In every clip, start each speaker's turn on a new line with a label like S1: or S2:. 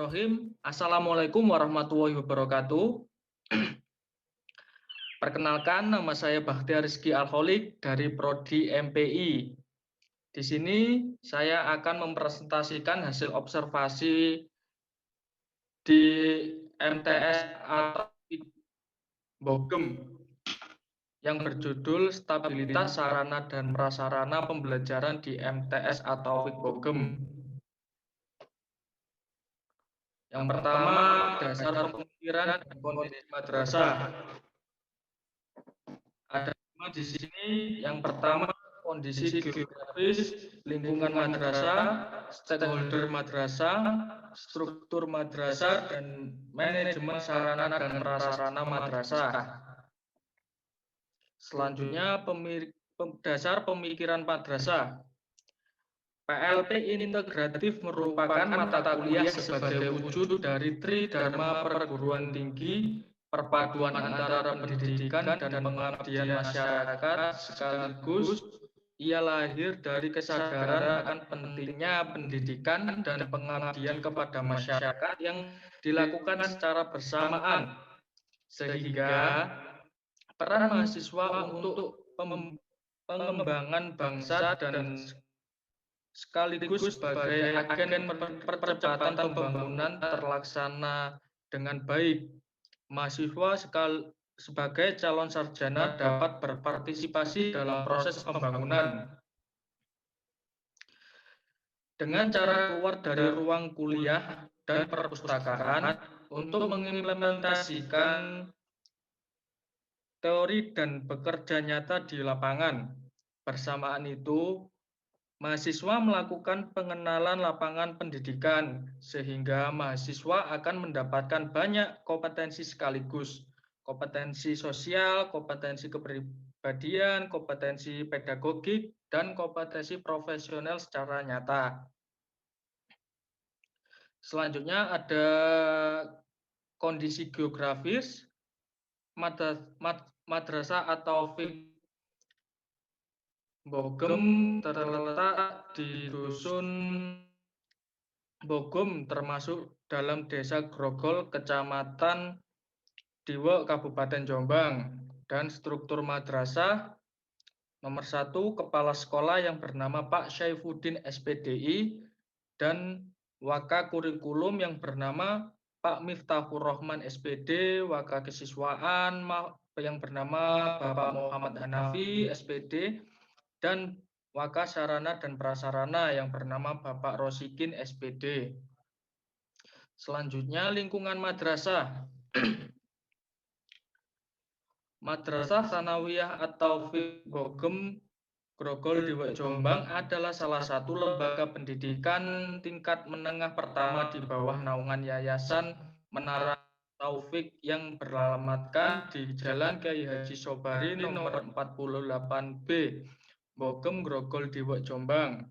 S1: Bismillahirrahmanirrahim. Assalamualaikum warahmatullahi wabarakatuh. Perkenalkan, nama saya Bakhtiar Rizky Alholik dari Prodi MPI. Di sini saya akan mempresentasikan hasil observasi di MTS atau Bogem yang berjudul Stabilitas Sarana dan Prasarana Pembelajaran di MTS atau Bogem. Yang pertama, dasar pemikiran dan kondisi madrasah. Ada 5 di sini. Yang pertama, kondisi geografis, lingkungan madrasah, stakeholder madrasah, struktur madrasah, dan manajemen sarana dan prasarana madrasah. Selanjutnya, dasar pemikiran madrasah. PLP integratif merupakan mata kuliah sebagai wujud dari Tridharma perguruan tinggi, perpaduan antara pendidikan dan pengabdian masyarakat, sekaligus ia lahir dari kesadaran akan pentingnya pendidikan dan pengabdian kepada masyarakat yang dilakukan secara bersamaan, sehingga peran mahasiswa untuk pengembangan bangsa dan sekaligus sebagai agen percepatan pembangunan terlaksana dengan baik. Mahasiswa sebagai calon sarjana dapat berpartisipasi dalam proses pembangunan dengan cara keluar dari ruang kuliah dan perpustakaan untuk mengimplementasikan teori dan bekerja nyata di lapangan. Bersamaan itu, mahasiswa melakukan pengenalan lapangan pendidikan, sehingga mahasiswa akan mendapatkan banyak kompetensi sekaligus. Kompetensi sosial, kompetensi kepribadian, kompetensi pedagogik, dan kompetensi profesional secara nyata. Selanjutnya ada kondisi geografis, madrasah atau Bogem terletak di Dusun Bogem, termasuk dalam Desa Grogol, Kecamatan Diwek, Kabupaten Jombang. Dan struktur madrasah, nomor 1, kepala sekolah yang bernama Pak Syaifuddin SPDI, dan waka kurikulum yang bernama Pak Miftahur Rahman SPD, waka kesiswaan yang bernama Bapak Muhammad Hanafi SPD, dan waka sarana dan prasarana yang bernama Bapak Rosikin SPD. Selanjutnya, lingkungan madrasah. Madrasah Tsanawiyah atau Bogem Grogol Diwek Jombang adalah salah satu lembaga pendidikan tingkat menengah pertama di bawah naungan Yayasan Menara Taufik yang beralamatkan di Jalan Kyai Haji Sobari nomor 48B, Bogem Grogol Diwek Jombang.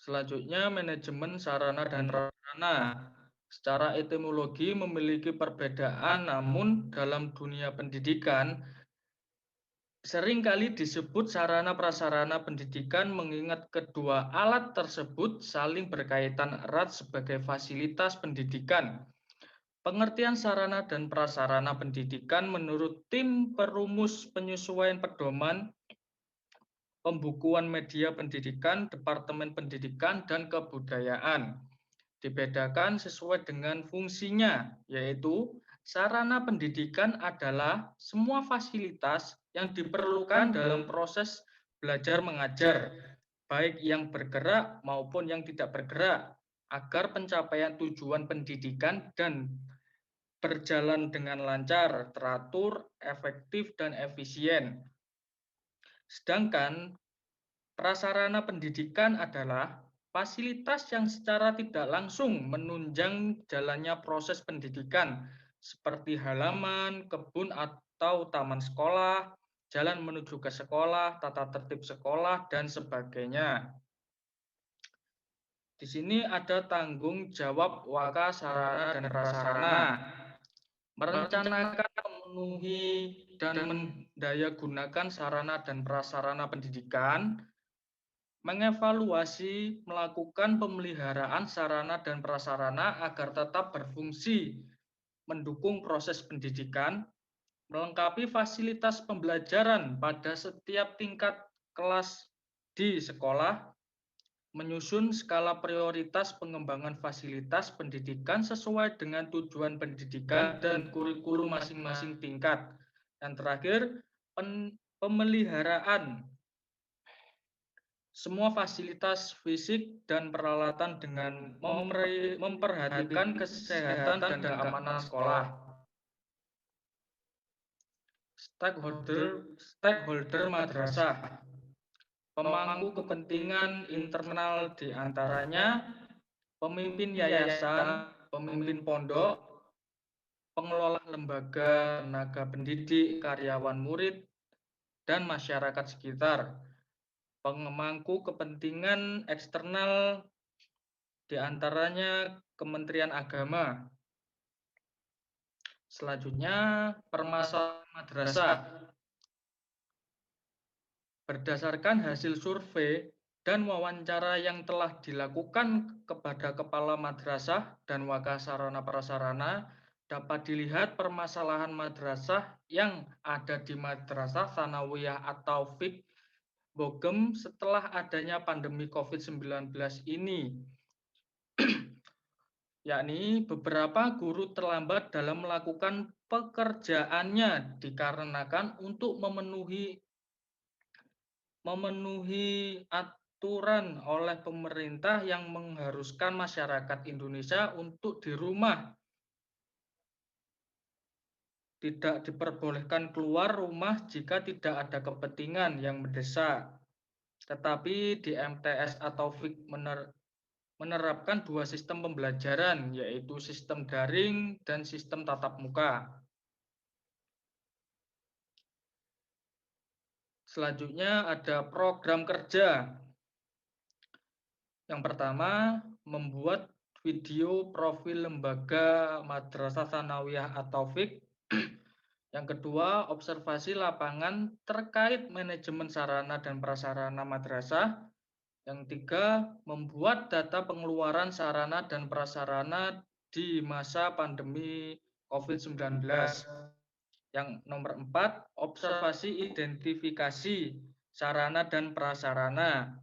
S1: Selanjutnya, manajemen sarana dan prasarana. Secara etimologi memiliki perbedaan, namun dalam dunia pendidikan seringkali disebut sarana prasarana pendidikan mengingat kedua alat tersebut saling berkaitan erat sebagai fasilitas pendidikan. Pengertian sarana dan prasarana pendidikan menurut tim perumus penyesuaian pedoman pembukuan media pendidikan, Departemen Pendidikan dan Kebudayaan. Dibedakan sesuai dengan fungsinya, yaitu sarana pendidikan adalah semua fasilitas yang diperlukan dalam proses belajar mengajar, baik yang bergerak maupun yang tidak bergerak, agar pencapaian tujuan pendidikan dan berjalan dengan lancar, teratur, efektif, dan efisien. Sedangkan prasarana pendidikan adalah fasilitas yang secara tidak langsung menunjang jalannya proses pendidikan, seperti halaman, kebun atau taman sekolah, jalan menuju ke sekolah, tata tertib sekolah, dan sebagainya. Di sini ada tanggung jawab waka sarana dan prasarana. Merencanakan, memenuhi, dan mendayagunakan sarana dan prasarana pendidikan, mengevaluasi, melakukan pemeliharaan sarana dan prasarana agar tetap berfungsi, mendukung proses pendidikan, melengkapi fasilitas pembelajaran pada setiap tingkat kelas di sekolah, menyusun skala prioritas pengembangan fasilitas pendidikan sesuai dengan tujuan pendidikan dan kurikulum masing-masing tingkat. Dan terakhir, pemeliharaan semua fasilitas fisik dan peralatan dengan memperhatikan kesehatan dan keamanan sekolah. Stakeholder madrasah, pemangku kepentingan internal di antaranya pemimpin yayasan, pemimpin pondok, pengelola lembaga, tenaga pendidik, karyawan murid, dan masyarakat sekitar. Pemangku kepentingan eksternal di antaranya Kementerian Agama. Selanjutnya, permasalahan madrasah. Berdasarkan hasil survei dan wawancara yang telah dilakukan kepada kepala madrasah dan wakasarana prasarana, dapat dilihat permasalahan madrasah yang ada di Madrasah Tsanawiyah At-Taufik Bogem setelah adanya pandemi COVID-19 ini, yakni beberapa guru terlambat dalam melakukan pekerjaannya dikarenakan untuk memenuhi aturan oleh pemerintah yang mengharuskan masyarakat Indonesia untuk di rumah. Tidak diperbolehkan keluar rumah jika tidak ada kepentingan yang mendesak. Tetapi di MTS atau FIK menerapkan dua sistem pembelajaran, yaitu sistem daring dan sistem tatap muka. Selanjutnya ada program kerja. Yang pertama, membuat video profil lembaga Madrasah Tsanawiyah At-Taufik. Yang kedua, observasi lapangan terkait manajemen sarana dan prasarana madrasah. Yang tiga, membuat data pengeluaran sarana dan prasarana di masa pandemi COVID-19. Yang nomor 4, observasi identifikasi sarana dan prasarana.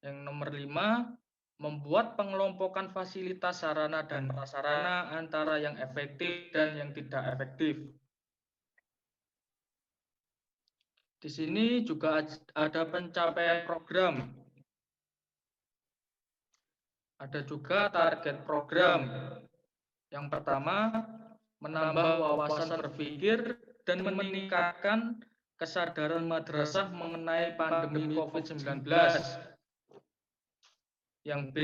S1: Yang nomor 5, membuat pengelompokan fasilitas sarana dan prasarana antara yang efektif dan yang tidak efektif. Di sini juga ada pencapaian program. Ada juga target program. Yang pertama, menambah wawasan berpikir dan meningkatkan kesadaran madrasah mengenai pandemi COVID-19. Yang B,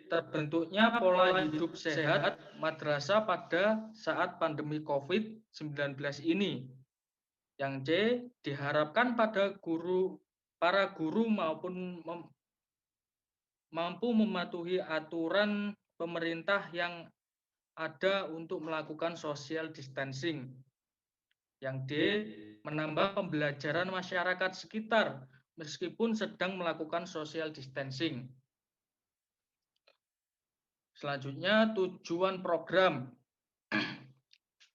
S1: terbentuknya pola hidup sehat madrasah pada saat pandemi COVID-19 ini. Yang C, diharapkan para guru mampu mematuhi aturan pemerintah yang ada untuk melakukan social distancing. Yang D, menambah pembelajaran masyarakat sekitar meskipun sedang melakukan social distancing. Selanjutnya, tujuan program.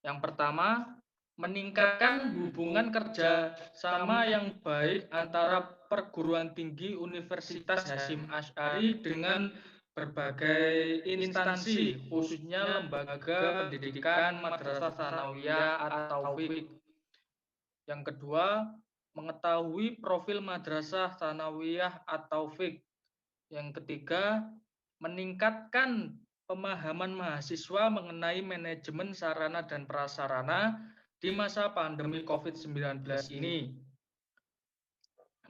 S1: Yang pertama, meningkatkan hubungan kerja sama yang baik antara perguruan tinggi Universitas Hasyim Asy'ari dengan berbagai instansi, khususnya lembaga pendidikan Madrasah Tsanawiyah At-Taufik. Yang kedua, mengetahui profil Madrasah Tsanawiyah At-Taufik. Yang ketiga, meningkatkan pemahaman mahasiswa mengenai manajemen sarana dan prasarana di masa pandemi COVID-19 ini.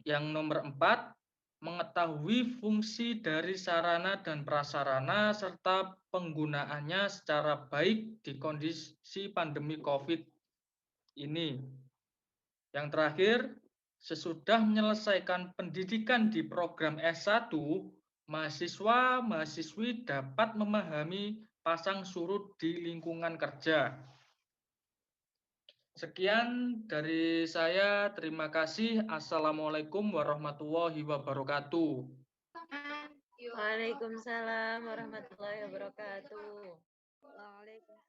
S1: Yang nomor 4, mengetahui fungsi dari sarana dan prasarana serta penggunaannya secara baik di kondisi pandemi COVID ini. Yang terakhir, sesudah menyelesaikan pendidikan di program S1, mahasiswa-mahasiswi dapat memahami pasang surut di lingkungan kerja. Sekian dari saya. Terima kasih. Assalamualaikum warahmatullahi wabarakatuh.
S2: Waalaikumsalam warahmatullahi wabarakatuh.
S3: Waalaikumsalam.